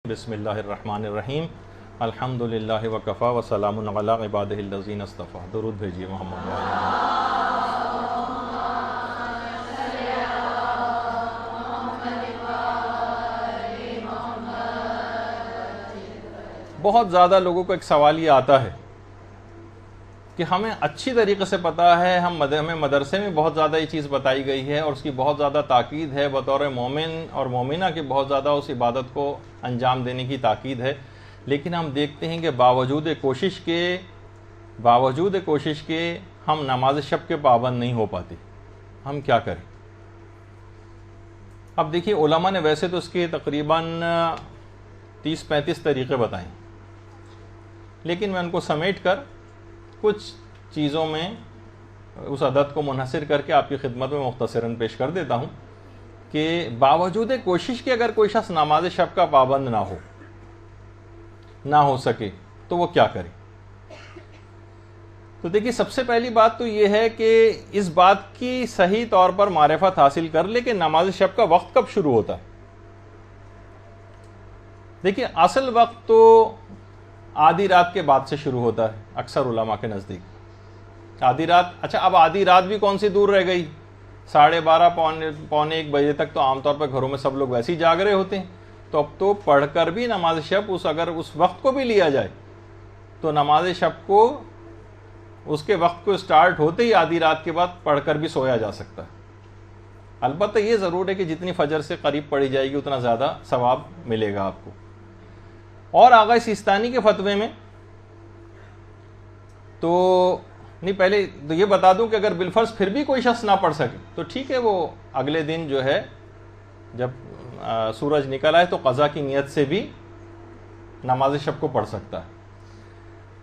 बिस्मिल्लाहिर्रहमानिर्रहीम अल्हम्दुलिल्लाहि वकफ़ा व सलामुन अला इबादिहिल्लज़ीना इस्तफ़ा। दुरूद भेजिए मोहम्मद वाले। बहुत ज़्यादा लोगों को एक सवाल ये आता है कि हमें अच्छी तरीके से पता है, हमें मदरसे में बहुत ज़्यादा ये चीज़ बताई गई है और उसकी बहुत ज़्यादा ताकीद है, बतौर मोमिन और मोमिना की बहुत ज़्यादा उस इबादत को अंजाम देने की ताकीद है, लेकिन हम देखते हैं कि बावजूद कोशिश के हम नमाज शब के पाबंद नहीं हो पाते। हम क्या करें? अब देखिए, उलमा ने वैसे तो इसके तकरीबन 30-35 तरीक़े बताए, लेकिन मैं उनको समेट कर कुछ चीज़ों में उस अदद को मुनहसर करके आपकी खिदमत में मुख्तसरन पेश कर देता हूँ कि बावजूद कोशिश के अगर कोई शख्स नमाज शब का पाबंद ना हो सके तो वो क्या करे। तो देखिए, सबसे पहली बात तो ये है कि इस बात की सही तौर पर मारिफत हासिल कर ले कि नमाज शब का वक्त कब शुरू होता है। देखिए, असल वक्त तो आधी रात के बाद से शुरू होता है अक्सर उलमा के नज़दीक। आधी रात, अच्छा, अब आधी रात भी कौन सी दूर रह गई, 12:30 पौने 1 बजे तक तो आमतौर पर घरों में सब लोग वैसे ही जाग रहे होते हैं। तो अब तो पढ़कर भी नमाज शब अगर उस वक्त को भी लिया जाए तो नमाज शब को उसके वक्त को स्टार्ट होते ही आधी रात के बाद पढ़कर भी सोया जा सकता है। अलबत्ता ये ज़रूर है कि जितनी फजर से करीब पढ़ी जाएगी उतना ज़्यादा सवाब मिलेगा आपको। और आगा सिस्तानी के फतवे में तो नहीं, पहले तो ये बता दूं कि अगर बिलफर्ज फिर भी कोई शख्स ना पढ़ सके तो ठीक है, वो अगले दिन जो है जब सूरज निकल आए तो क़ज़ा की नीयत से भी नमाज शब को पढ़ सकता है।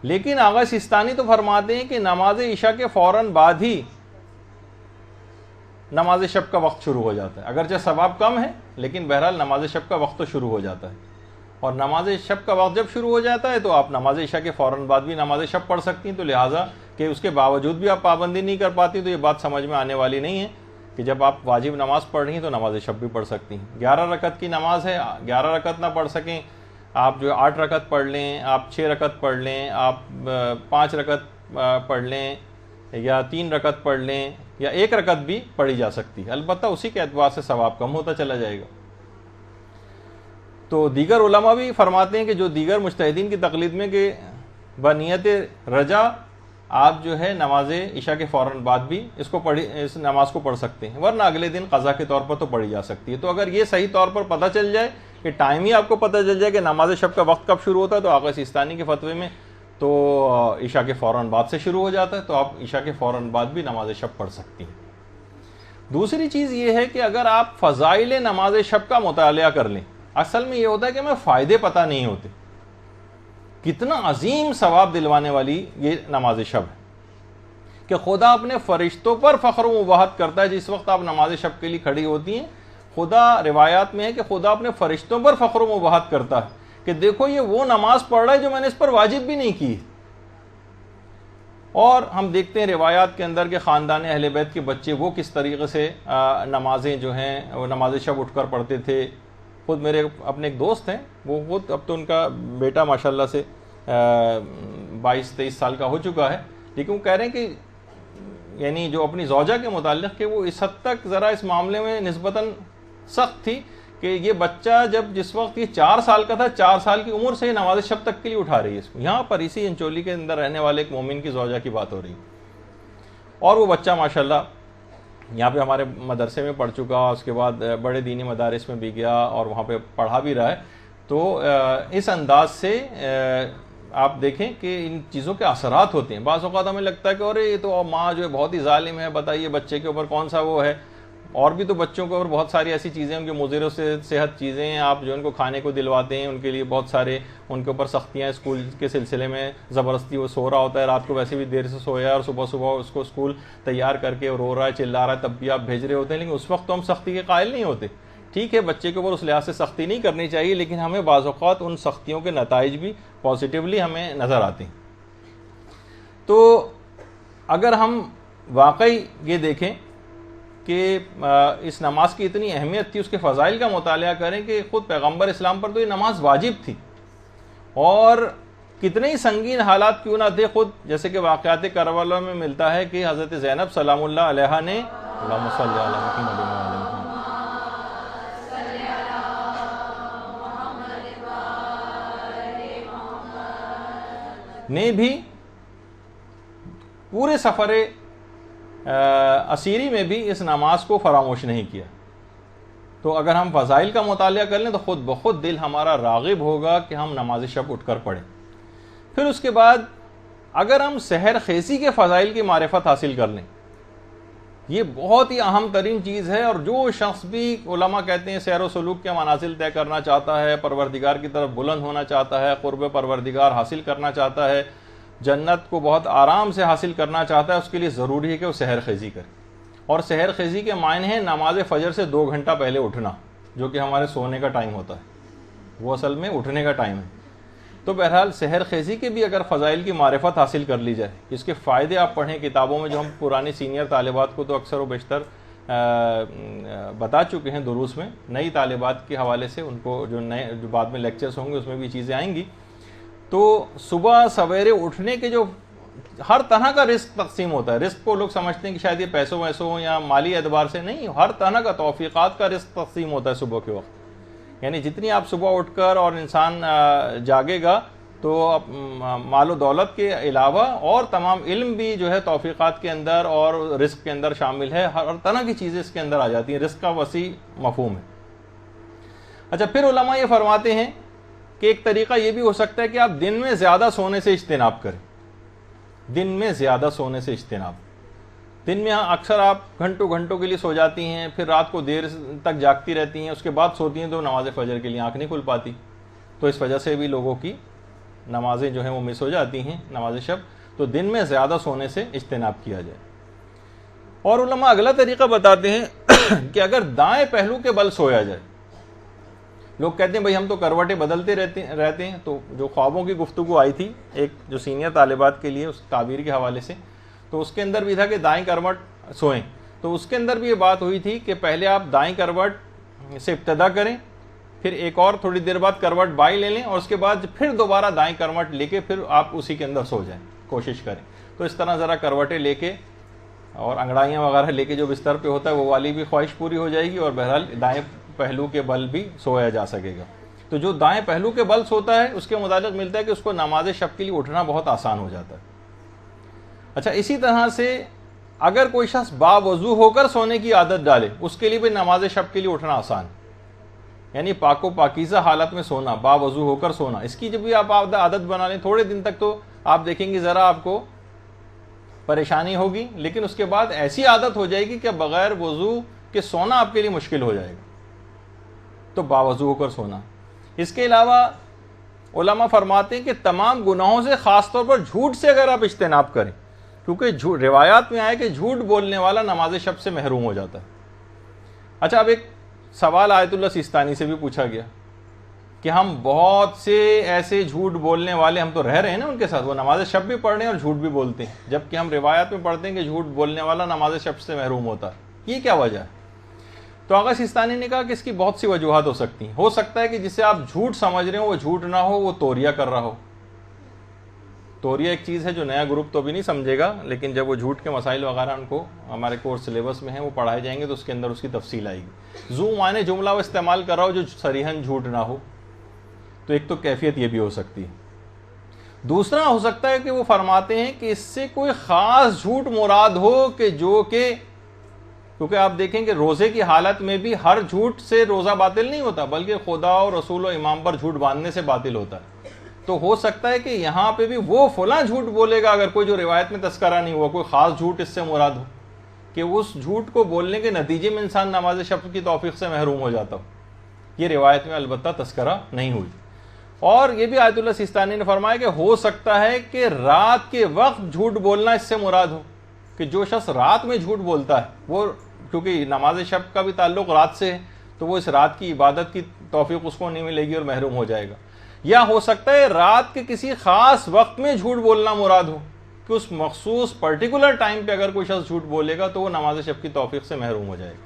लेकिन आगा सिस्तानी तो फरमाते हैं कि नमाज इशा के फ़ौरन बाद ही नमाज शब का वक्त शुरू हो जाता है। अगरचे सवाब कम है लेकिन बहरहाल नमाज शब का वक्त तो शुरू हो जाता है। और नमाज शब का वक्त जब शुरू हो जाता है तो आप नमाज इशा के फ़ौरन बाद भी नमाज शब पढ़ सकती हैं। तो लिहाजा कि उसके बावजूद भी आप पाबंदी नहीं कर पाती तो ये बात समझ में आने वाली नहीं है कि जब आप वाजिब नमाज पढ़ रही हैं तो नमाज शब भी पढ़ सकती हैं। 11 रकत की नमाज है, 11 रकत ना पढ़ सकें आप जो 8 रकत पढ़ लें, आप 6 रकत पढ़ लें, आप 5 रकत पढ़ लें या 3 रकत पढ़ लें या 1 रकत भी पढ़ी जा सकती है। अलबत्ता उसी के एतबार से सवाब कम होता चला जाएगा। तो दीगर उलमा भी फरमाते हैं कि जो दीगर मुज्तहिदीन की तकलीद में कि बनियत रजा आप जो है नमाज इशा के फ़ौरन बाद भी इस नमाज को पढ़ सकते हैं, वरना अगले दिन क़ज़ा के तौर पर तो पढ़ी जा सकती है। तो अगर ये सही तौर पर पता चल जाए कि टाइम ही आपको पता चल जाए कि नमाज शब का वक्त कब शुरू होता है तो आगा सिस्तानी के फतवे में तो इशा के फ़ौरन बाद से शुरू हो जाता है, तो आप इशा के फ़ौरन बाद भी नमाज शब पढ़ सकती हैं। दूसरी चीज़ ये है कि अगर आप फ़ज़ाइल नमाज शब का मुतालिया कर लें, असल में ये होता है कि हमें फ़ायदे पता नहीं होते, कितना अजीम सवाब दिलवाने वाली ये नमाज शब है कि खुदा अपने फरिश्तों पर फ़ख्र व मुबाहत करता है। जिस वक्त आप नमाज शब के लिए खड़ी होती हैं, खुदा, रिवायात में है कि खुदा अपने फरिश्तों पर फ़ख्र व मुबाहत करता है कि देखो ये वो नमाज पढ़ रहा है जो मैंने इस पर वाजिब भी नहीं की। और हम देखते हैं रिवायात के अंदर के ख़ानदान अहले बैत के बच्चे वो किस तरीके से नमाजें जो हैं वो नमाज शब उठ कर पढ़ते थे। खुद मेरे अपने एक दोस्त हैं, वो खुद अब तो उनका बेटा माशाल्लाह से 22-23 साल का हो चुका है, लेकिन वो कह रहे हैं कि यानी जो अपनी ज़ौजा के मुताल्लिक़ कि वो इस हद तक ज़रा इस मामले में निस्बतन सख्त थी कि ये बच्चा जिस वक्त ये 4 साल का था, 4 साल की उम्र से नमाज शब तक के लिए उठा रही है इसको। यहाँ पर इसी इंचोली के अंदर रहने वाले एक मोमिन की ज़ौजा की बात हो रही है और वो बच्चा माशाल्लाह यहाँ पे हमारे मदरसे में पढ़ चुका, उसके बाद बड़े दीनी मदारिस में भी गया और वहाँ पे पढ़ा भी रहा है। तो इस अंदाज से आप देखें कि इन चीज़ों के असरात होते हैं। बाज़ औक़ात हमें लगता है कि अरे ये तो माँ जो है बहुत ही ज़ालिम है, बताइए बच्चे के ऊपर कौन सा वो है। और भी तो बच्चों के ऊपर बहुत सारी ऐसी चीज़ें, उनके मुज़िर से सेहत चीज़ें हैं, आप जो उनको खाने को दिलवाते हैं, उनके लिए बहुत सारे उनके ऊपर सख्तियाँ स्कूल के सिलसिले में, ज़बरदस्ती वो सो रहा होता है, रात को वैसे भी देर से सोया और सुबह सुबह उसको स्कूल तैयार करके रो रहा है, चिल्ला रहा है, तब भी आप भेज रहे होते हैं। लेकिन उस वक्त तो हम सख्ती के कायल नहीं होते। ठीक है, बच्चे के ऊपर उस लिहाज से सख्ती नहीं करनी चाहिए, लेकिन हमें बाज़ औक़ात उन सख्तियों के नताइज भी पॉजिटिवली हमें नज़र आते हैं। तो अगर हम वाकई ये देखें कि इस नमाज की इतनी अहमियत थी, उसके फ़ज़ाइल का मुताला करें कि ख़ुद पैगम्बर इस्लाम पर तो ये नमाज वाजिब थी, और कितने ही संगीन हालात क्यों ना थे। खुद जैसे कि वाक़यात करबला में मिलता है कि हज़रत ज़ैनब सलामुल्लाह अलैहा ने भी पूरे सफ़र असीरी में भी इस नमाज को फरामोश नहीं किया। तो अगर हम फ़ज़ाइल का मुताला कर लें तो ख़ुद ब खुद दिल हमारा राग़िब होगा कि हम नमाज शब उठकर पढ़ें। फिर उसके बाद अगर हम सहर खेसी के फ़ज़ाइल की मारिफत हासिल कर लें, ये बहुत ही अहम तरीन चीज़ है। और जो शख्स भी, उलमा कहते हैं, सैर व सलूक के मनाजिल तय करना चाहता है, परवरदिगार की तरफ बुलंद होना चाहता है, क़ुर्ब परवरदिगार हासिल करना चाहता है, जन्नत को बहुत आराम से हासिल करना चाहता है, उसके लिए ज़रूरी है कि वो सहर खेज़ी करे। और सहर खेज़ी के मायने हैं नमाज फ़जर से 2 घंटा पहले उठना, जो कि हमारे सोने का टाइम होता है, वो असल में उठने का टाइम है। तो बहरहाल सहर खेज़ी के भी अगर फ़ज़ाइल की मारिफत हासिल कर ली जाए, इसके फ़ायदे आप पढ़ें किताबों में, जो हम पुरानी सीनियर तालिबात को तो अक्सर व बेशतर बता चुके हैं दुरूस में, नई तालिबात के हवाले से उनको जो बाद में लेक्चर्स होंगे उसमें भी चीज़ें आएंगी। तो सुबह सवेरे उठने के जो हर तरह का रिस्क तकसीम होता है, रिस्क को लोग समझते हैं कि शायद ये पैसों वैसों या माली एतबार से नहीं, हर तरह का तौफीक़ात का रिस्क तकसीम होता है सुबह के वक्त। यानी जितनी आप सुबह उठकर और इंसान जागेगा तो मालो दौलत के अलावा और तमाम इल्म भी जो है तौफीक़ात के अंदर और रिस्क के अंदर शामिल है, हर तरह की चीज़ें इसके अंदर आ जाती हैं, रिस्क का वसी मफ़हूम है। अच्छा, फिर उलमा ये फरमाते हैं कि एक तरीक़ा ये भी हो सकता है कि आप दिन में ज़्यादा सोने से इज्तिनाब करें। दिन में ज़्यादा सोने से इज्तिनाब, दिन में अक्सर आप घंटों घंटों के लिए सो जाती हैं, फिर रात को देर तक जागती रहती हैं, उसके बाद सोती हैं तो नमाज फ़जर के लिए आँख नहीं खुल पाती, तो इस वजह से भी लोगों की नमाजें जो हैं वो मिस हो जाती हैं, नमाज शब। तो दिन में ज़्यादा सोने से इज्तिनाब किया जाए। और उलमा अगला तरीक़ा बताते हैं कि अगर दाएँ पहलू के बल सोया जाए, लोग कहते हैं भाई हम तो करवटें बदलते रहते हैं। तो जो ख्वाबों की गुफ्तगू आई थी एक जो सीनियर तालिबात के लिए उस ताबीर के हवाले से, तो उसके अंदर भी था कि दाएं करवट सोएं। तो उसके अंदर भी ये बात हुई थी कि पहले आप दाएं करवट से इब्तदा करें, फिर एक और थोड़ी देर बाद करवट बाई ले लें, और उसके बाद फिर दोबारा दाएं करवट लेके फिर आप उसी के अंदर सो जाएं, कोशिश करें। तो इस तरह ज़रा करवटें लेके और अंगड़ाइयाँ वगैरह लेके जो बिस्तर पे होता है वो वाली भी ख्वाहिश पूरी हो जाएगी, और बहरहाल दाएँ पहलू के बल भी सोया जा सकेगा। तो जो दाएं पहलू के बल सोता है उसके मुताबिक मिलता है कि उसको नमाज शब के लिए उठना बहुत आसान हो जाता है। अच्छा, इसी तरह से अगर कोई शख्स बावजू होकर सोने की आदत डाले, उसके लिए भी नमाज शब के लिए उठना आसान, यानी पाको पाकीज़ा हालत में सोना, बावजू होकर सोना, इसकी जब भी आप आदत बना लें थोड़े दिन तक तो आप देखेंगे ज़रा आपको परेशानी होगी, लेकिन उसके बाद ऐसी आदत हो जाएगी कि बग़ैर वज़ू के सोना आपके लिए मुश्किल हो जाएगा। तो बावजू होकर सोना। इसके अलावा उलमा फरमाते हैं कि तमाम गुनाहों से, ख़ास तौर पर झूठ से अगर आप इज्तिनाब करें, क्योंकि रिवायात में आया कि झूठ बोलने वाला नमाज शब से महरूम हो जाता है। अच्छा, अब एक सवाल आयतुल्लाह सिस्तानी से भी पूछा गया कि हम बहुत से ऐसे झूठ बोलने वाले हम तो रह रहे हैं ना उनके साथ, वो नमाज शब भी पढ़ रहे हैं और झूठ भी बोलते हैं, जबकि हम रिवायात में पढ़ते हैं कि झूठ बोलने वाला नमाज शब से महरूम होता है। ये क्या वजह है? तो आगा सिस्तानी ने कहा कि इसकी बहुत सी वजूहात हो सकती हैं। हो सकता है कि जिसे आप झूठ समझ रहे हो वो झूठ ना हो, वो तोरिया कर रहा हो। तोरिया एक चीज़ है जो नया ग्रुप तो भी नहीं समझेगा, लेकिन जब वो झूठ के मसाइल वगैरह उनको हमारे कोर्स सिलेबस में है वो पढ़ाए जाएंगे तो उसके अंदर उसकी तफसील आएगी। जू माने जुमला वो इस्तेमाल कर रहा हो जो सरीहन झूठ ना हो, तो एक तो कैफियत ये भी हो सकती है। दूसरा हो सकता है कि वो फरमाते हैं कि इससे कोई ख़ास झूठ मुराद हो कि जो कि, क्योंकि आप देखें कि रोज़े की हालत में भी हर झूठ से रोज़ा बातिल नहीं होता, बल्कि खुदा और रसूल और इमाम पर झूठ बांधने से बातिल होता है। तो हो सकता है कि यहाँ पे भी वो फला झूठ बोलेगा, अगर कोई जो रिवायत में तस्करा नहीं हुआ, कोई ख़ास झूठ इससे मुराद हो कि उस झूठ को बोलने के नतीजे में इंसान नमाज शब की तौफीक से महरूम हो जाता हो। ये रिवायत में अलबत्ता तस्करा नहीं हुई। और ये भी आयतुल्लाह सिस्तानी ने फरमाया कि हो सकता है कि रात के वक्त झूठ बोलना इससे मुराद हो, कि जो शख्स रात में झूठ बोलता है वो, क्योंकि नमाज शब का भी ताल्लुक रात से है, तो वो इस रात की इबादत की तौफीक उसको नहीं मिलेगी और महरूम हो जाएगा। या हो सकता है रात के किसी खास वक्त में झूठ बोलना मुराद हो, कि उस मखसूस पर्टिकुलर टाइम पे अगर कोई शख्स झूठ बोलेगा तो वो नमाज शब की तौफीक से महरूम हो जाएगा।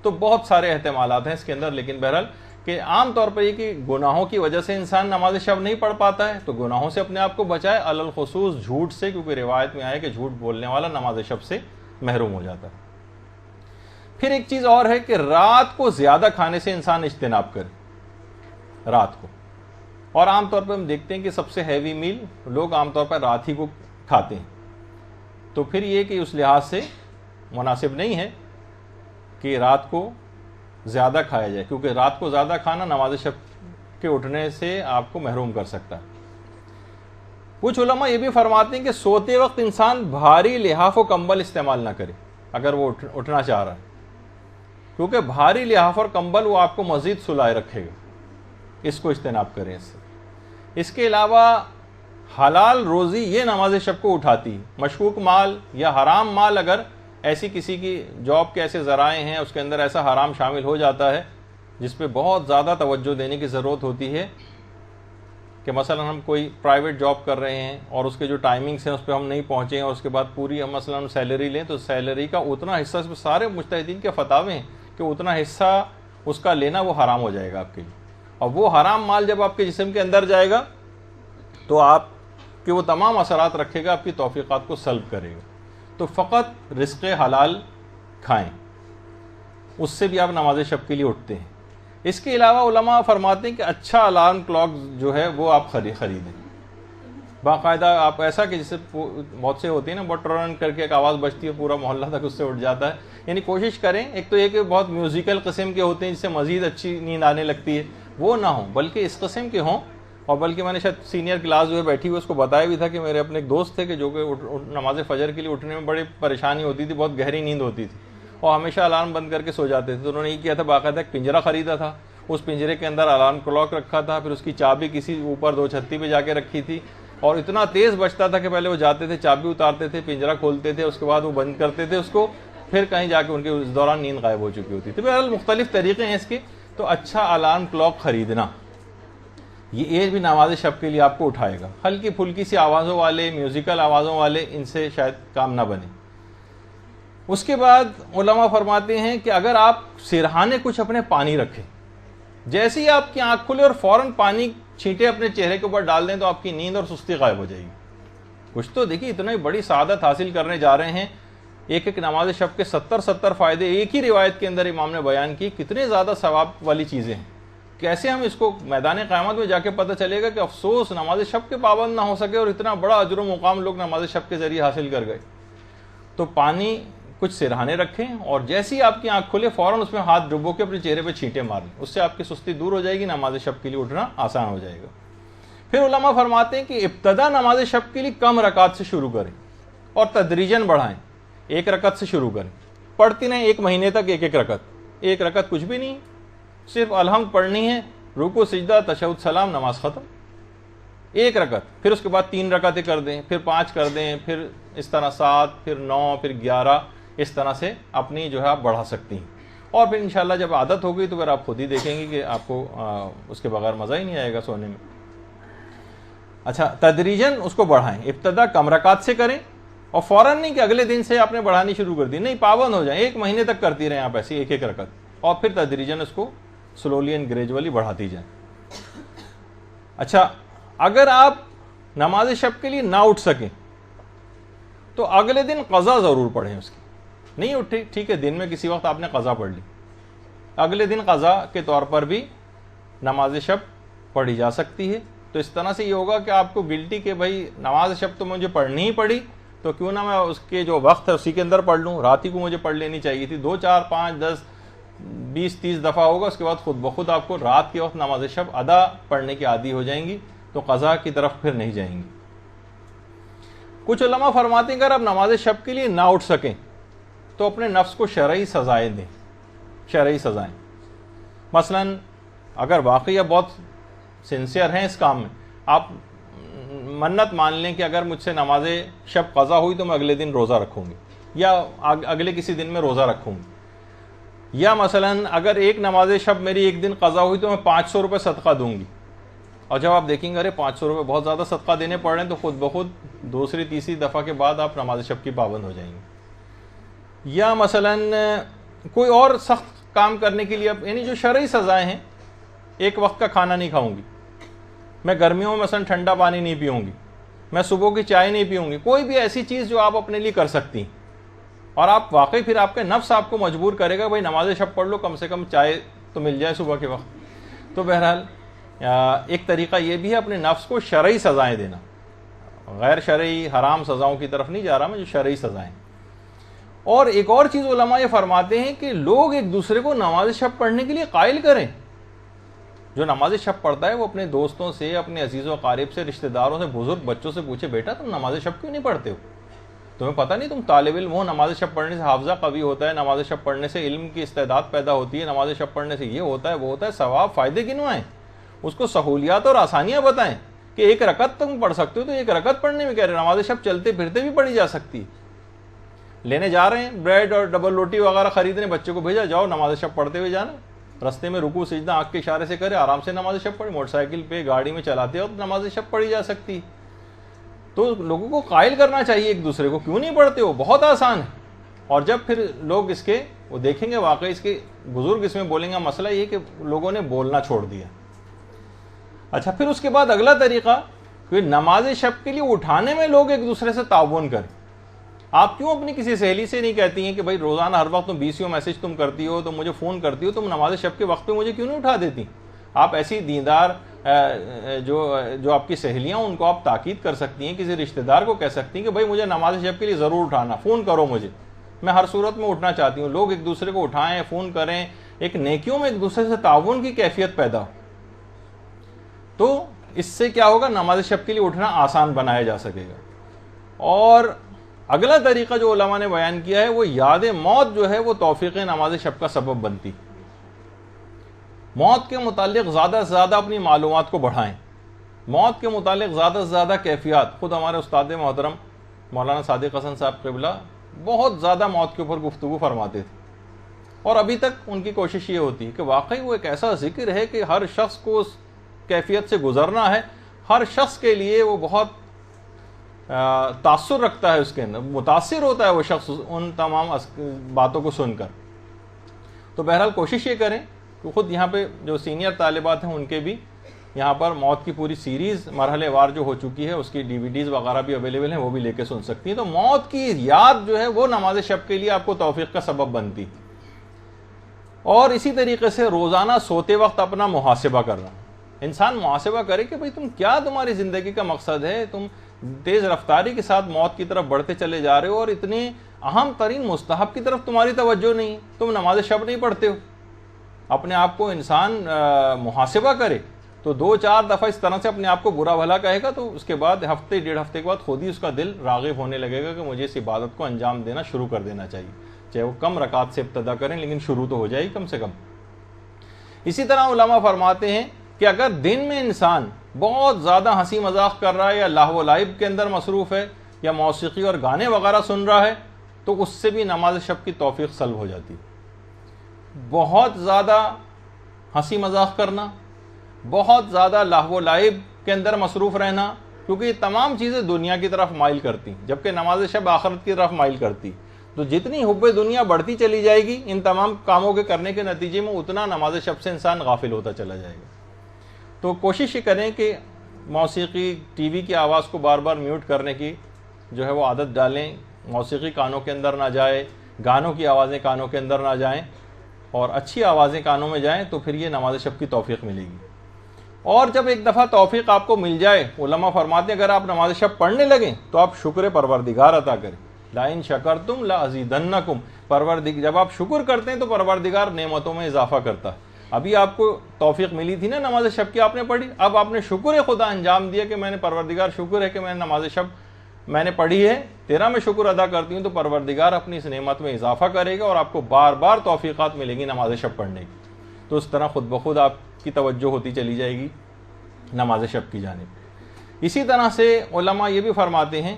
तो बहुत सारे एहतमालात हैं इसके अंदर, लेकिन बहरहाल कि आम तौर पर ये कि गुनाहों की वजह से इंसान नमाज शब नहीं पढ़ पाता है, तो गुनाहों से अपने आप को बचाए, अलल खुसूस झूठ से, क्योंकि रिवायत में आया कि झूठ बोलने वाला नमाज शब से महरूम हो जाता है। फिर एक चीज और है कि रात को ज्यादा खाने से इंसान इज्तिनाब करे रात को, और आमतौर पर हम देखते हैं कि सबसे हैवी मील लोग आमतौर पर रात ही को खाते हैं, तो फिर ये कि उस लिहाज से मुनासिब नहीं है कि रात को ज़्यादा खाया जाए, क्योंकि रात को ज़्यादा खाना नमाज शब के उठने से आपको महरूम कर सकता है। कुछ उलमा ये भी फरमाते हैं कि सोते वक्त इंसान भारी लिहाफ और कंबल इस्तेमाल ना करे अगर वो उठना चाह रहा है, क्योंकि भारी लिहाफ और कंबल वो आपको मज़ीद सुलाए रखेगा, इसको इज्तिनाब करें इससे। इसके अलावा हलाल रोज़ी ये नमाज शब को उठाती है। मशकूक माल या हराम माल, अगर ऐसी किसी की जॉब के ऐसे ज़राए हैं उसके अंदर ऐसा हराम शामिल हो जाता है जिस पे बहुत ज़्यादा तवज्जो देने की ज़रूरत होती है, कि मसलन हम कोई प्राइवेट जॉब कर रहे हैं और उसके जो टाइमिंग्स हैं उस पर हम नहीं पहुँचे हैं और उसके बाद पूरी हम मसलन सैलरी लें, तो सैलरी का उतना हिस्सा, सारे मुज्तहिदीन के फतावे हैं कि उतना हिस्सा उसका लेना वो हराम हो जाएगा आपके लिए, और वो हराम माल जब आपके जिस्म के अंदर जाएगा तो आपके वो तमाम असरात रखेगा, आपकी तौफीक़ात को सल्ब करेगा। तो फ़कत रिज़्क़ हलाल खाएं, उससे भी आप नमाज शब के लिए उठते हैं। इसके अलावा उलमा फरमाते हैं कि अच्छा अलार्म क्लॉक जो है वो आप खरीदें बाकायदा। आप ऐसा कि जैसे बहुत से होती है ना, बटरन करके एक आवाज़ बजती है, पूरा मोहल्ला तक उससे उठ जाता है। यानी कोशिश करें, एक तो ये कि बहुत म्यूज़िकल किस्म के होते हैं जिससे मज़ीद अच्छी नींद आने लगती है, वो ना हो, बल्कि इस किस्म के हों। और बल्कि मैंने शायद सीनियर क्लास जो है बैठी हुई उसको बताया भी था कि मेरे अपने एक दोस्त थे कि जो कि नमाज फ़जर के लिए उठने में बड़ी परेशानी होती थी, बहुत गहरी नींद होती थी और हमेशा अलार्म बंद करके सो जाते थे। तो उन्होंने ये किया था, बाकायदा एक पिंजरा ख़रीदा था, उस पिंजरे के अंदर अलार्म क्लॉक रखा था, फिर उसकी चाबी किसी ऊपर 2 छत्ती पे जाके रखी थी, और इतना तेज़ बजता था कि पहले वो जाते थे, चाबी उतारते थे, पिंजरा खोलते थे, उसके बाद वो बंद करते थे उसको, फिर कहीं जाके उनके उस दौरान नींद गायब हो चुकी होती थी। बहरहाल मुख्तलिफ तरीक़े हैं इसके। तो अच्छा अलार्म क्लॉक ख़रीदना, ये भी नमाज शब के लिए आपको उठाएगा। हल्की फुल्की सी आवाज़ों वाले, म्यूज़िकल आवाज़ों वाले, इनसे शायद काम ना बने। उसके बाद उलमा फरमाते हैं कि अगर आप सिरहाने कुछ अपने पानी रखें, जैसे ही आपकी आँख खुले और फ़ौरन पानी छींटे अपने चेहरे के ऊपर डाल दें तो आपकी नींद और सुस्ती गायब हो जाएगी। कुछ तो देखिए, इतना ही बड़ी सादत हासिल करने जा रहे हैं। एक एक नमाज शब के 70 फ़ायदे एक ही रिवायत के अंदर इमाम ने बयान किए। कितने ज़्यादा सवाब वाली चीज़ें हैं, कैसे हम इसको मैदान क़यामत में जाके पता चलेगा कि अफसोस नमाज शब के पाबंद ना हो सके और इतना बड़ा अजर मुकाम लोग नमाज शब के ज़रिए हासिल कर गए। तो पानी कुछ सिरहाने रखें और जैसे ही आपकी आँख खुले फ़ौरन उसमें हाथ डुबो के अपने चेहरे पे छींटे मार लें, उससे आपकी सुस्ती दूर हो जाएगी, नमाज शब के लिए उठना आसान हो जाएगा। फिर उलमा फरमाते हैं कि इब्तदा नमाज शब के लिए कम रकात से शुरू करें और तदरीजन बढ़ाएं। 1 रकत से शुरू करें, पढ़ती नहीं 1 महीने तक 1 रकत। 1 रकत कुछ भी नहीं, सिर्फ अलहम्द पढ़नी है, रुकू सिजदा तशहुद सलाम, नमाज ख़त्म। 1 रकत, फिर उसके बाद 3 रकतें कर दें, फिर 5 कर दें, फिर इस तरह 7, फिर 9, फिर 11, इस तरह से अपनी जो है आप बढ़ा सकती हैं। और फिर इंशाल्लाह जब आदत हो गई तो फिर आप खुद ही देखेंगे कि आपको उसके बगैर मज़ा ही नहीं आएगा सोने में। अच्छा, तदरीजन उसको बढ़ाएं, इब्तदा कम रकात से करें और फ़ौरन नहीं कि अगले दिन से आपने बढ़ानी शुरू कर दी, नहीं, पाबंद हो जाए। 1 महीने तक करती रहें आप ऐसी 1 रकत, और फिर तदरीजन उसको स्लोली एंड ग्रेजुअली बढ़ाती जाए। अच्छा, अगर आप नमाज शब के लिए ना उठ सकें तो अगले दिन क़ज़ा ज़रूर पढ़ें उसकी। नहीं उठे, ठीक है, दिन में किसी वक्त आपने क़ज़ा पढ़ ली, अगले दिन क़ज़ा के तौर पर भी नमाज शब पढ़ी जा सकती है। तो इस तरह से ये होगा कि आपको गिल्टी के भाई नमाज शब तो मुझे पढ़नी ही पड़ी, तो क्यों ना मैं उसके जो वक्त है उसी के अंदर पढ़ लूँ। रात ही को मुझे पढ़ लेनी चाहिए थी, 2, 4, 5, 10, 20, 30 दफ़ा होगा, उसके बाद खुद ब खुद आपको रात के वक्त नमाज शब अदा पढ़ने की आदी हो जाएंगी, तो क़ज़ा की तरफ फिर नहीं जाएंगी। कुछ उलमा फरमाते हैं अगर आप नमाज शब के लिए ना उठ सकें तो अपने नफ्स को शरई सज़ाएँ दें। शरई सज़ाएँ, मसलन अगर वाकई आप बहुत सिंसियर हैं इस काम में, आप मन्नत मान लें कि अगर मुझसे नमाज शब क़ज़ा हुई तो मैं अगले दिन रोज़ा रखूँगी या अगले किसी दिन में रोज़ा रखूँगी, या मसलन अगर एक नमाज शब मेरी एक दिन क़ज़ा हुई तो मैं 500 रुपये सदका दूँगी। और जब आप देखेंगे अरे 500 रुपये बहुत ज़्यादा सदका देने पड़ रहे हैं, तो खुद ब खुद दूसरी तीसरी दफ़ा के बाद आप नमाज शब की पाबंद हो जाएंगे। या मसलन कोई और सख्त काम करने के लिए, अब यानी जो शरई सज़ाएँ हैं, एक वक्त का खाना नहीं खाऊंगी मैं, गर्मियों में मसलन ठंडा पानी नहीं पीऊँगी मैं, सुबह की चाय नहीं पीऊँगी, कोई भी ऐसी चीज़ जो आप अपने लिए कर सकती, और आप वाकई फिर आपके नफ्स आपको मजबूर करेगा भाई नमाज शब पढ़ लो, कम से कम चाय तो मिल जाए सुबह के वक्त। तो बहरहाल एक तरीक़ा ये भी है अपने नफ्स को शरई सज़ाएँ देना, गैर शरई हराम सज़ाओं की तरफ नहीं जा रहा मैं, जो शरई सज़ाएँ। और एक और चीज़ उलमा ये फरमाते हैं कि लोग एक दूसरे को नमाज शब पढ़ने के लिए कायल करें। जो नमाज शब पढ़ता है वो अपने दोस्तों से, अपने अजीज़ व क़ारिब से, रिश्तेदारों से, बुजुर्ग बच्चों से पूछे बेटा तुम नमाज शब क्यों नहीं पढ़ते हो, तुम्हें पता नहीं तुम तालिब इल्म हो, नमाज शब पढ़ने से हाफ़ज़ा कवी होता है, नमाज शब पढ़ने से इल्म की इस्तेदाद पैदा होती है, नमाज शब पढ़ने से ये होता है वो होता है, सवाब फ़ायदे गिनवाएं, उसको सहूलियात और आसानियाँ बताएं कि एक रकत तुम पढ़ सकते हो तो एक रकत पढ़ने में कह रहे, नमाज शब चलते फिरते भी पढ़ी जा सकती। लेने जा रहे हैं ब्रेड और डबल रोटी वगैरह खरीदने, बच्चे को भेजा, जाओ नमाज शब पढ़ते हुए जाना, रस्ते में रुकू सिजदा आँख के इशारे से करे, आराम से नमाज शब पढ़े, मोटरसाइकिल पे गाड़ी में चलाते हो तो नमाज शब पढ़ी जा सकती। तो लोगों को कायल करना चाहिए एक दूसरे को, क्यों नहीं पढ़ते हो, बहुत आसान है। और जब फिर लोग इसके वो देखेंगे वाकई इसके बुजुर्ग इसमें बोलेंगे, मसला ये कि लोगों ने बोलना छोड़ दिया। अच्छा, फिर उसके बाद अगला तरीका कि नमाज शब के लिए उठाने में लोग एक दूसरे से ताउन करें। आप क्यों अपनी किसी सहेली से नहीं कहती हैं कि भाई रोज़ाना हर वक्त तुम 20 मैसेज तुम करती हो, तुम मुझे फ़ोन करती हो, तुम नमाज शब के वक्त पे मुझे क्यों नहीं उठा देती। आप ऐसी दीनदार जो आपकी सहेलियाँ उनको आप ताकीद कर सकती हैं, किसी रिश्तेदार को कह सकती हैं कि भाई मुझे नमाज शब के लिए ज़रूर उठाना, फ़ोन करो मुझे, मैं हर सूरत में उठना चाहती हूँ। लोग एक दूसरे को उठाएँ, फ़ोन करें, एक नेकियों में एक दूसरे से ताउन की कैफियत पैदा हो, तो इससे क्या होगा, नमाज शब के लिए उठना आसान बनाया जा सकेगा। और अगला तरीका जो उलमा ने बयान किया है वो याद मौत जो है वो तौफीक नमाज शब का सबब बनती। मौत के मुतालिक ज़्यादा से ज़्यादा अपनी मालूमात को बढ़ाएं, मौत के मुतालिक ज़्यादा से ज़्यादा कैफियत। खुद हमारे उस्ताद मोहतरम मौलाना सादिक हसन साहब क़िबला बहुत ज़्यादा मौत के ऊपर गुफ्तगू फरमाते थे, और अभी तक उनकी कोशिश ये होती है कि वाकई वो एक ऐसा जिक्र है कि हर शख्स को उस कैफियत से गुजरना है, हर शख्स के लिए वो बहुत तासुर रखता है, उसके अंदर मुतासिर होता है वो शख्स उन तमाम बातों को सुनकर। तो बहरहाल कोशिश ये करें कि खुद यहाँ पे जो सीनियर तालिबात हैं उनके भी यहाँ पर मौत की पूरी सीरीज़ मरहलेवार जो हो चुकी है उसकी DVDs वगैरह भी अवेलेबल हैं, वो भी लेके सुन सकती हैं। तो मौत की याद जो है वो नमाज शब के लिए आपको तौफीक का सबब बनती। और इसी तरीके से रोज़ाना सोते वक्त अपना मुहासिबा करना, इंसान मुहासिबा करे कि भाई तुम्हारी ज़िंदगी का मकसद है, तुम तेज़ रफ्तारी के साथ मौत की तरफ बढ़ते चले जा रहे हो और इतने अहम तरीन मुस्तहब की तरफ तुम्हारी तवज्जो नहीं, तुम नमाज शब नहीं पढ़ते हो। अपने आप को इंसान मुहासिबा करे तो 2-4 दफ़ा इस तरह से अपने आप को बुरा भला कहेगा, तो उसके बाद हफ्ते 1.5 हफ्ते के बाद खुद ही उसका दिल राग़िब होने लगेगा कि मुझे इस इबादत को अंजाम देना शुरू कर देना चाहिए, चाहे वो कम रकात से इब्तदा करें लेकिन शुरू तो हो जाएगी कम से कम। इसी तरह उलमा फरमाते हैं कि अगर दिन में इंसान बहुत ज़्यादा हंसी मजाक कर रहा है या लाहव लाइब के अंदर मसरूफ़ है या मौसीकी और गाने वगैरह सुन रहा है, तो उससे भी नमाज शब की तौफीक सल्ब हो जाती है। बहुत ज़्यादा हंसी मजाक करना, बहुत ज़्यादा लाहव लाइब के अंदर मसरूफ़ रहना, क्योंकि ये तमाम चीज़ें दुनिया की तरफ माइल करती, जबकि नमाज शब आखिरत की तरफ माइल करती। तो जितनी हुब्बे दुनिया बढ़ती चली जाएगी इन तमाम कामों के करने के नतीजे में, उतना नमाज शब से इंसान गाफिल होता चला जाएगा। तो कोशिश ये करें कि मौसीकी, टीवी की आवाज़ को बार बार म्यूट करने की जो है वो आदत डालें, मौसीकी कानों के अंदर ना जाए, गानों की आवाज़ें कानों के अंदर ना जाएं और अच्छी आवाज़ें कानों में जाएं, तो फिर ये नमाज शब की तौफीक मिलेगी। और जब एक दफ़ा तौफीक आपको मिल जाए, उलमा फरमाते हैं अगर आप नमाज शब पढ़ने लगें तो आप शुक्र परवरदिगार अता करें, ला इन शकरतुम ला अज़ीदन्नकुम। जब आप शुक्र करते हैं तो परवरदिगार नेमतों में इजाफा करता है। अभी आपको तौफीक मिली थी ना नमाज शब की, आपने पढ़ी, अब आपने शुक्र खुदा अंजाम दिया कि मैंने परवरदिगार शुक्र है कि मैंने नमाज शब मैंने पढ़ी है, तेरा मैं शुक्र अदा करती हूँ, तो परवरदिगार अपनी इस नेमत में इजाफा करेगा और आपको बार बार तौफीक़ात मिलेंगी नमाज शब पढ़ने की। तो उस तरह खुद ब खुद आपकी तवज्जो होती चली जाएगी नमाज शब की जानिब। इसी तरह से उलमा ये भी फरमाते हैं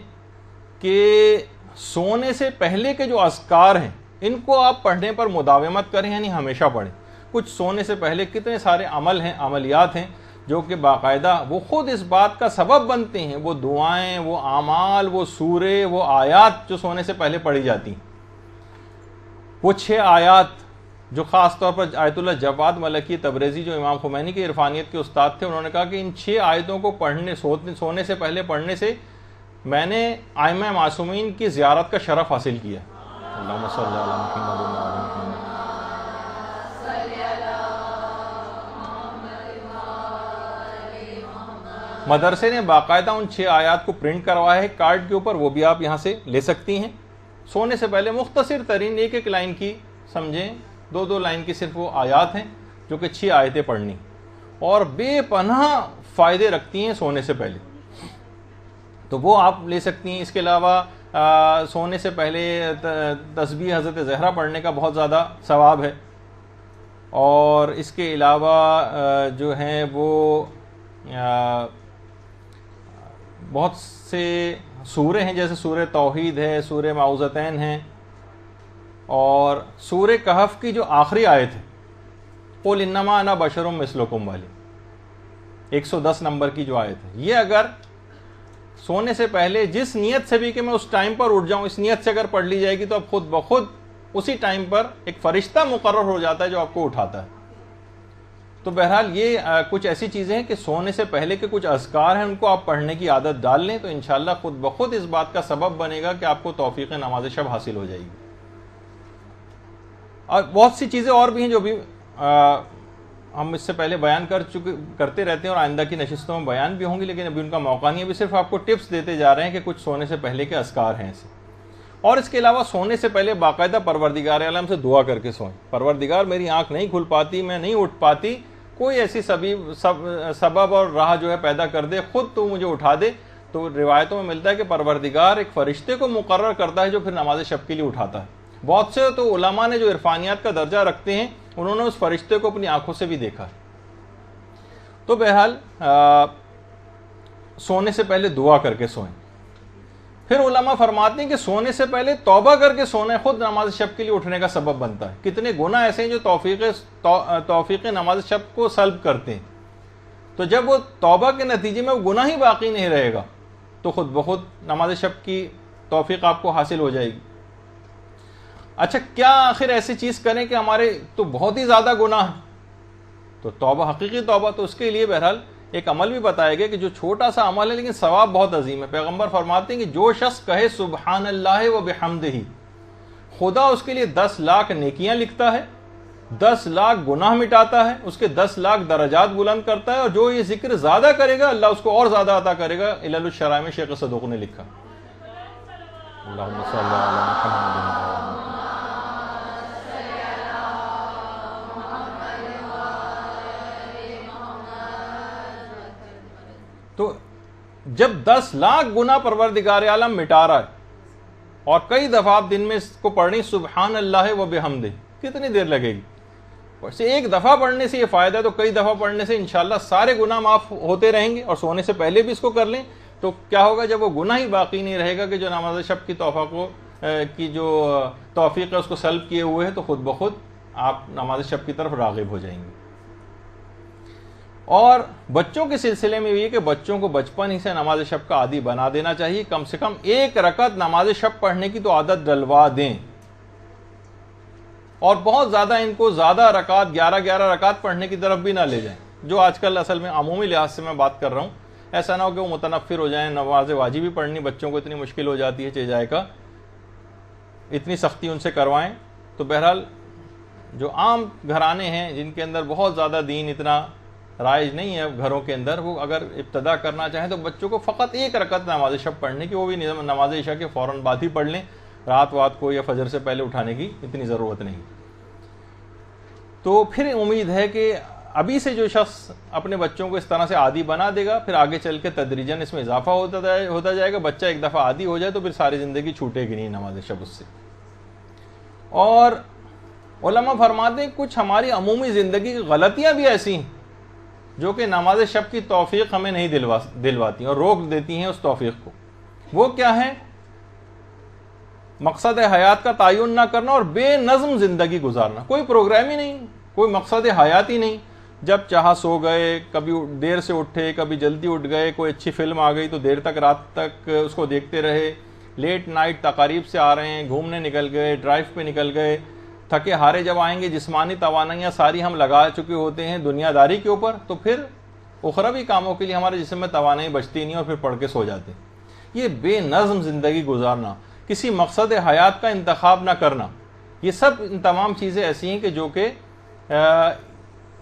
कि सोने से पहले के जो अज़कार हैं इनको आप पढ़ने पर मुदावमत करें, यानी हमेशा पढ़ें। कुछ सोने से पहले कितने सारे अमल हैं, अमलियात हैं जो कि बाकायदा वो खुद इस बात का सबब बनते हैं, वो दुआएं, वो आमाल, वो सूरे, वो आयात जो सोने से पहले पढ़ी जाती हैं। वो 6 आयात जो ख़ास तौर पर आयतुल्लाह जवाद मलकी तबरेज़ी जो इमाम खुमैनी के इरफानियत के उस्ताद थे, उन्होंने कहा कि इन 6 आयतों को सोने से पहले पढ़ने से मैंने आइमा मासूमीन की ज़ियारत का शरफ़ हासिल किया। अल्लाहुम्मा सल्ली अला मुहम्मद व अला मुहम्मद। मदरसे ने बाकायदा उन 6 आयात को प्रिंट करवाया है कार्ड के ऊपर, वो भी आप यहाँ से ले सकती हैं। सोने से पहले मुख्तसर तरीन एक लाइन की समझें, 2 लाइन की सिर्फ वो आयात हैं जो कि 6 आयतें पढ़नी और बेपनाह फ़ायदे रखती हैं सोने से पहले, तो वो आप ले सकती हैं। इसके अलावा सोने से पहले तस्बीह हज़रत ज़हरा पढ़ने का बहुत ज़्यादा सवाब है। और इसके अलावा जो हैं वो बहुत से सूरे हैं, जैसे सूरे तौहीद है, सूरे माउज़तैन हैं, और सूरे कहफ की जो आखिरी आयत है क़ुल इन्नमा अना बशरुम मिस्लुकुम वाली 110 नंबर की जो आयत है, ये अगर सोने से पहले जिस नीयत से भी कि मैं उस टाइम पर उठ जाऊं, इस नीयत से अगर पढ़ ली जाएगी तो अब खुद ब खुद उसी टाइम पर एक फरिश्ता मुकर्रर हो जाता है जो आपको उठाता है। तो बहरहाल ये कुछ ऐसी चीज़ें हैं कि सोने से पहले के कुछ अज़कार हैं, उनको आप पढ़ने की आदत डाल लें तो इंशाअल्लाह खुद ब खुद इस बात का सबब बनेगा कि आपको तौफीक नमाज शब हासिल हो जाएगी। और बहुत सी चीज़ें और भी हैं जो भी हम इससे पहले बयान करते रहते हैं और आइंदा की नशिस्तों में बयान भी होंगी, लेकिन अभी उनका मौका नहीं है। अभी सिर्फ आपको टिप्स देते जा रहे हैं कि कुछ सोने से पहले के अज़कार हैं ऐसे। और इसके अलावा सोने से पहले बाकायदा परवरदिगार आलम से दुआ करके सोएं, परवरदिगार मेरी आंख नहीं खुल पाती, मैं नहीं उठ पाती, कोई ऐसी सबब और राह जो है पैदा कर दे, खुद तो मुझे उठा दे। तो रिवायतों में मिलता है कि परवरदिगार एक फरिश्ते को मुकर्रर करता है जो फिर नमाज शब के लिए उठाता है। बहुत से तो उलमा ने जो इरफानियात का दर्जा रखते हैं उन्होंने उस फरिश्ते को अपनी आंखों से भी देखा। तो बहरहाल सोने से पहले दुआ करके सोएं। फिर उलमा फरमाते हैं कि सोने से पहले तौबा करके सोना खुद नमाज शब के लिए उठने का सबब बनता है। कितने गुनाह ऐसे हैं जो तौफीक नमाज शब को सल्ब करते हैं, तो जब वो तौबा के नतीजे में वो गुनाह ही बाकी नहीं रहेगा तो खुद ब खुद नमाज शब की तौफीक आपको हासिल हो जाएगी। अच्छा, क्या आखिर ऐसी चीज़ करें कि हमारे तो बहुत ही ज़्यादा गुनाह, तो तौबा, हकीकी तौबा, तो उसके लिए बहरहाल एक अमल भी बताया गया कि जो छोटा सा अमल है लेकिन सवाब बहुत अजीम है। पैगंबर फरमाते हैं कि जो शख्स कहे सुबहान अल्लाह व बिहम्दिही, खुदा उसके लिए 10 लाख नेकियां लिखता है, 10 लाख गुनाह मिटाता है, उसके 10 लाख दरजात बुलंद करता है, और जो ये जिक्र ज्यादा करेगा अल्लाह उसको और ज्यादा अता करेगा। इलालुल शराय में शेख सदूक ने लिखा। अल्लाहुम्मा सल्ली अला मुहम्मद। तो जब 10 लाख गुना परवरदिगार आलम मिटा रहा है और कई दफा आप दिन में इसको पढ़नी सुबहान अल्लाह व बिहम्दे, कितनी देर लगेगी? वैसे एक दफा पढ़ने से ये फायदा है, तो कई दफा पढ़ने से इंशाल्लाह सारे गुनाह माफ होते रहेंगे। और सोने से पहले भी इसको कर लें तो क्या होगा, जब वो गुनाह ही बाकी नहीं रहेगा कि जो नमाज शब की तोहफा को की जो तौफीक है उसको सल्ब किए हुए है, तो खुद ब खुद आप नमाज शब की तरफ राग़िब हो जाएंगे। और बच्चों के सिलसिले में भी है कि बच्चों को बचपन ही से नमाज शब का आदी बना देना चाहिए। कम से कम 1 रकत नमाज शब पढ़ने की तो आदत डलवा दें, और बहुत ज़्यादा इनको ज़्यादा रकात 11-11 रकात पढ़ने की तरफ भी ना ले जाएं, जो आजकल असल में अमूमी लिहाज से मैं बात कर रहा हूँ। ऐसा ना हो कि वो मुतनफ़िर हो जाएं, नमाज वाजिबी पढ़नी बच्चों को इतनी मुश्किल हो जाती है चेजाए का, इतनी सख्ती उनसे करवाएं। तो बहरहाल जो आम घराने हैं जिनके अंदर बहुत ज़्यादा दीन इतना राइज नहीं है घरों के अंदर, वो अगर इब्तदा करना चाहें तो बच्चों को फ़कत 1 रकत नमाज शब पढ़ने की, वो भी नमाज इशा के फ़ौरन बाद ही पढ़ लें, रात वात को या फजर से पहले उठाने की इतनी ज़रूरत नहीं। तो फिर उम्मीद है कि अभी से जो शख्स अपने बच्चों को इस तरह से आदी बना देगा, फिर आगे चल के तदरीजन इसमें इजाफा होता जाएगा। बच्चा एक दफ़ा आदी हो जाए तो फिर सारी ज़िंदगी छूटेगी नहीं नमाज शब उससे। और उलमा फरमाते हैं कुछ हमारी अमूमी ज़िंदगी की गलतियाँ भी ऐसी हैं जो कि नमाज शब की तौफीक हमें नहीं दिलवाती और रोक देती हैं उस तौफीक को। वो क्या है? मकसद हयात का तायुन ना करना और बेनज़्म ज़िंदगी गुजारना। कोई प्रोग्राम ही नहीं, कोई मकसद हयात ही नहीं, जब चाहा सो गए, कभी देर से उठे, कभी जल्दी उठ गए, कोई अच्छी फिल्म आ गई तो देर तक रात तक उसको देखते रहे, लेट नाइट तकारीब से आ रहे हैं, घूमने निकल गए, ड्राइव पे निकल गए, थके हारे जब आएंगे जिस्मानी तवानाइयाँ सारी हम लगा चुके होते हैं दुनियादारी के ऊपर, तो फिर उखरवी कामों के लिए हमारे जिस्म में तवानाई बचती नहीं और फिर पढ़ के सो जाते। ये बेनज़्म ज़िंदगी गुजारना, किसी मकसद हयात का इंतखाब ना करना, ये सब तमाम चीज़ें ऐसी हैं कि जो कि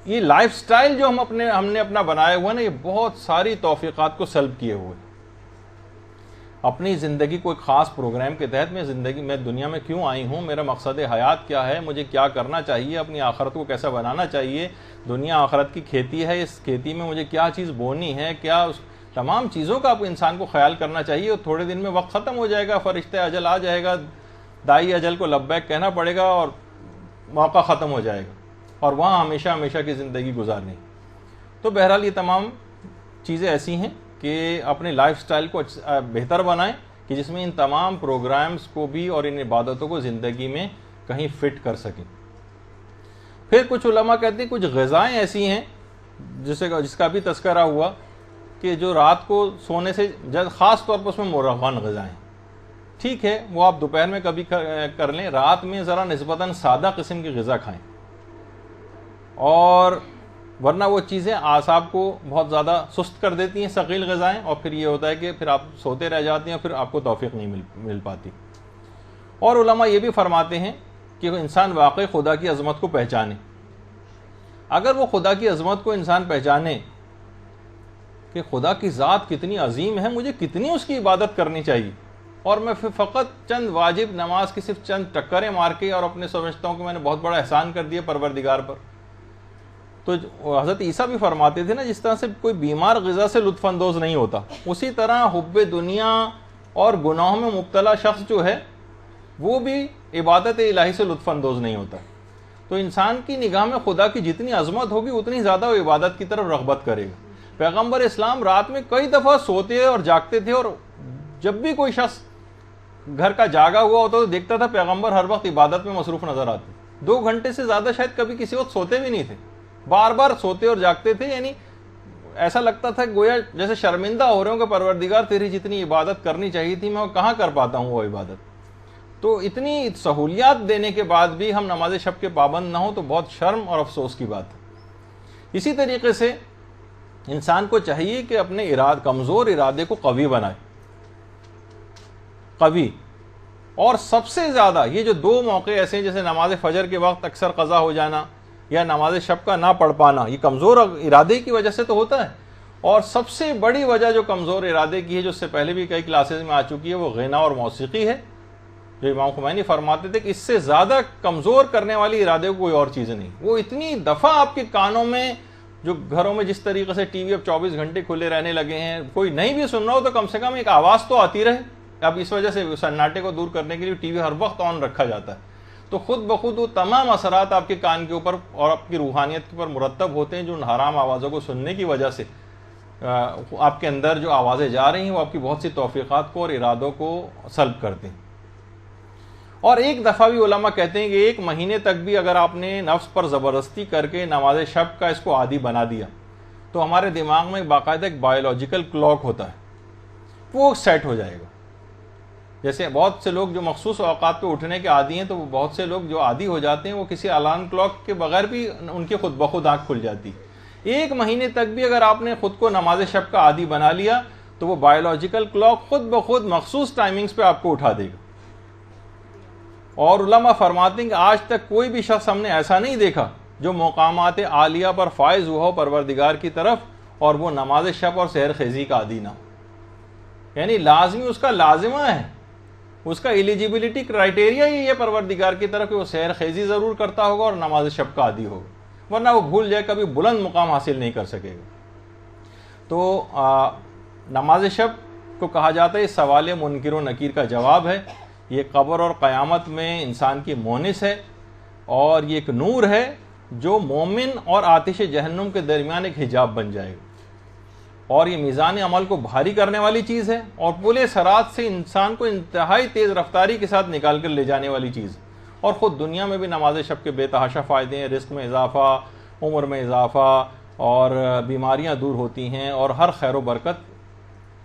ये लाइफस्टाइल जो हमने अपना बनाया हुआ ना, ये बहुत सारी तौफीक़ात को सल्ब किए हुए। अपनी ज़िंदगी को एक ख़ास प्रोग्राम के तहत मैं दुनिया में क्यों आई हूँ, मेरा मकसद हयात क्या है, मुझे क्या करना चाहिए, अपनी आखरत को कैसा बनाना चाहिए, दुनिया आखरत की खेती है, इस खेती में मुझे क्या चीज़ बोनी है, क्या उस तमाम चीज़ों का इंसान को ख्याल करना चाहिए। और थोड़े दिन में वक्त ख़त्म हो जाएगा, फ़रिश्ते अजल आ जाएगा, दाई अजल को लब्बैक कहना पड़ेगा और मौका ख़त्म हो जाएगा और वहाँ हमेशा हमेशा की ज़िंदगी गुजारनी। तो बहरहाल ये तमाम चीज़ें ऐसी हैं कि अपने लाइफस्टाइल को बेहतर बनाएं कि जिसमें इन तमाम प्रोग्राम्स को भी और इन इबादतों को ज़िंदगी में कहीं फिट कर सकें। फिर कुछ उलमा कहते हैं कुछ ग़िज़ाएँ ऐसी हैं जिसका भी तज़किरा हुआ कि जो रात को सोने से ख़ास तौर पर उसमें मुरग़्ग़न ग़िज़ाएँ, ठीक है, वो आप दोपहर में कभी कर लें, रात में ज़रा निस्बतन सादा किस्म की ग़िज़ा खाएँ, और वरना वो चीज़ें आसाब को बहुत ज़्यादा सुस्त कर देती हैं, सकील ग़िज़ाएँ, और फिर ये होता है कि फिर आप सोते रह जाते हैं और फिर आपको तौफ़ीक़ नहीं मिल पाती। और उलमा ये भी फरमाते हैं कि इंसान वाकई खुदा की अज़मत को पहचाने। अगर वो खुदा की अज़मत को इंसान पहचाने कि खुदा की ज़ात कितनी अजीम है, मुझे कितनी उसकी इबादत करनी चाहिए, और मैं फिर फ़कत चंद वाजिब नमाज की सिर्फ चंद टक्करें मार के और अपने समझता हूँ कि मैंने बहुत बड़ा एहसान कर दिया परवरदिगार पर। तो हज़रत ईसा भी फरमाते थे ना, जिस तरह से कोई बीमार ग़िज़ा से लुत्फ़अंदोज़ नहीं होता, उसी तरह हुब्बे दुनिया और गुनाहों में मुब्तला शख्स जो है वो भी इबादत इलाही से लुत्फ़अंदोज़ नहीं होता। तो इंसान की निगाह में खुदा की जितनी अज़मत होगी उतनी ज़्यादा वो इबादत की तरफ रग़बत करेगा। पैगम्बर इस्लाम रात में कई दफ़ा सोते और जागते थे, और जब भी कोई शख्स घर का जागा हुआ होता तो देखता था पैगम्बर हर वक्त इबादत में मसरूफ़ नज़र आते। 2 घंटे से ज़्यादा शायद कभी किसी वक्त सोते भी नहीं थे, बार बार सोते और जागते थे। यानी ऐसा लगता था गोया जैसे शर्मिंदा हो रहे हो कि परवरदिगार तेरी जितनी इबादत करनी चाहिए थी मैं कहाँ कर पाता हूँ वो इबादत। तो इतनी सहूलियात देने के बाद भी हम नमाज शब के पाबंद ना हो तो बहुत शर्म और अफसोस की बात है। इसी तरीके से इंसान को चाहिए कि अपने कमज़ोर इरादे को कवी बनाए, कवी। और सबसे ज़्यादा ये जो 2 मौके ऐसे हैं जैसे नमाज फ़जर के वक्त अक्सर क़ज़ा हो जाना या नमाज शब का ना पढ़ पाना, ये कमज़ोर इरादे की वजह से तो होता है। और सबसे बड़ी वजह जो कमज़ोर इरादे की है, जो इससे पहले भी कई क्लासेज में आ चुकी है, वो ग़िना और मौसीकी है। जो इमाम खुमैनी फरमाते थे कि इससे ज़्यादा कमज़ोर करने वाली इरादे को कोई और चीज़ नहीं। वो इतनी दफ़ा आपके कानों में, जो घरों में जिस तरीके से टीवी अब 24 घंटे खुले रहने लगे हैं, कोई नहीं भी सुन रहा हो तो कम से कम एक आवाज़ तो आती रहे। अब इस वजह से सन्नाटे को दूर करने के लिए टीवी हर वक्त ऑन रखा जाता है, तो खुद ब खुद वो तमाम असरात आपके कान के ऊपर और आपकी रूहानियत के ऊपर मुरतब होते हैं, जो उन हराम आवाज़ों को सुनने की वजह से आपके अंदर जो आवाज़ें जा रही हैं वो आपकी बहुत सी तौफ़ीक़ात को और इरादों को सल्ब करते हैं। और एक दफ़ा भी उलमा कहते हैं कि 1 महीने तक भी अगर आपने नफ्स पर ज़बरदस्ती करके नमाज शब का इसको आदी बना दिया तो हमारे दिमाग में बाकायदा एक बायोलॉजिकल क्लॉक होता है, वो सेट हो जाएगा। जैसे बहुत से लोग जो मखसूस औकात पे उठने के आदी हैं, तो वो बहुत से लोग जो आदी हो जाते हैं वो किसी अलार्म क्लॉक के बगैर भी उनकी खुद ब खुद आँख खुल जाती है। 1 महीने तक भी अगर आपने खुद को नमाज शब का आदी बना लिया तो वो बायोलॉजिकल क्लॉक खुद ब खुद मखसूस टाइमिंग्स पे आपको उठा देगा। और उलमा फरमाते हैं कि आज तक कोई भी शख्स हमने ऐसा नहीं देखा जो मकामात आलिया पर फायज हुआ हो परवरदिगार की तरफ और वो नमाज शब और सहर खेजी का आदी ना हो। यानी लाजमी उसका लाजिमा है, उसका एलिजिबिलिटी क्राइटेरिया ही है परवरदिगार की तरफ कि वो सहर खेजी ज़रूर करता होगा और नमाज शब का आदी होगा, वरना वो भूल जाए कभी बुलंद मुकाम हासिल नहीं कर सकेगा। तो नमाज शब को कहा जाता है सवाल मुनकिर व नकीर का जवाब है। ये कब्र और क़यामत में इंसान की मोनिस है और ये एक नूर है जो मोमिन और आतिश जहन्नुम के दरमियान एक हिजाब बन जाएगा। और ये मीज़ान अमल को भारी करने वाली चीज़ है और पुले सरात से इंसान को इंतहाई तेज़ रफ्तारी के साथ निकाल कर ले जाने वाली चीज़। और ख़ुद दुनिया में भी नमाज शब के बेतहाशा फ़ायदे हैं, रिस्क में इजाफ़ा, उम्र में इजाफ़ा और बीमारियां दूर होती हैं और हर खैर व बरकत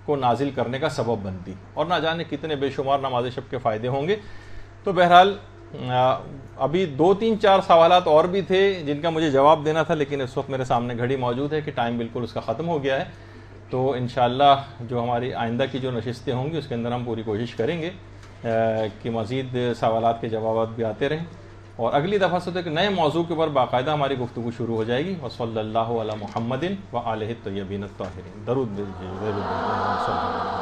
को नाजिल करने का सबब बनती, और ना जाने कितने बेशुमार नमाज शब के फ़ायदे होंगे। तो बहरहाल अभी 2-3-4 सवालात और भी थे जिनका मुझे जवाब देना था, लेकिन इस वक्त मेरे सामने घड़ी मौजूद है कि टाइम बिल्कुल उसका ख़त्म हो गया है। तो इंशाअल्लाह जो हमारी आइंदा की जो नशिस्तें होंगी उसके अंदर हम पूरी कोशिश करेंगे कि मज़ीद सवालात के जवाब भी आते रहें, और अगली दफ़ा से तो एक नए मौजू के ऊपर बाकायदा हमारी गुफ्तगू शुरू हो जाएगी। व सल्लल्लाहु अला मुहम्मदिन व आलिहि तय्यबीन अत्ताहिरीन। दरूद भेजिए।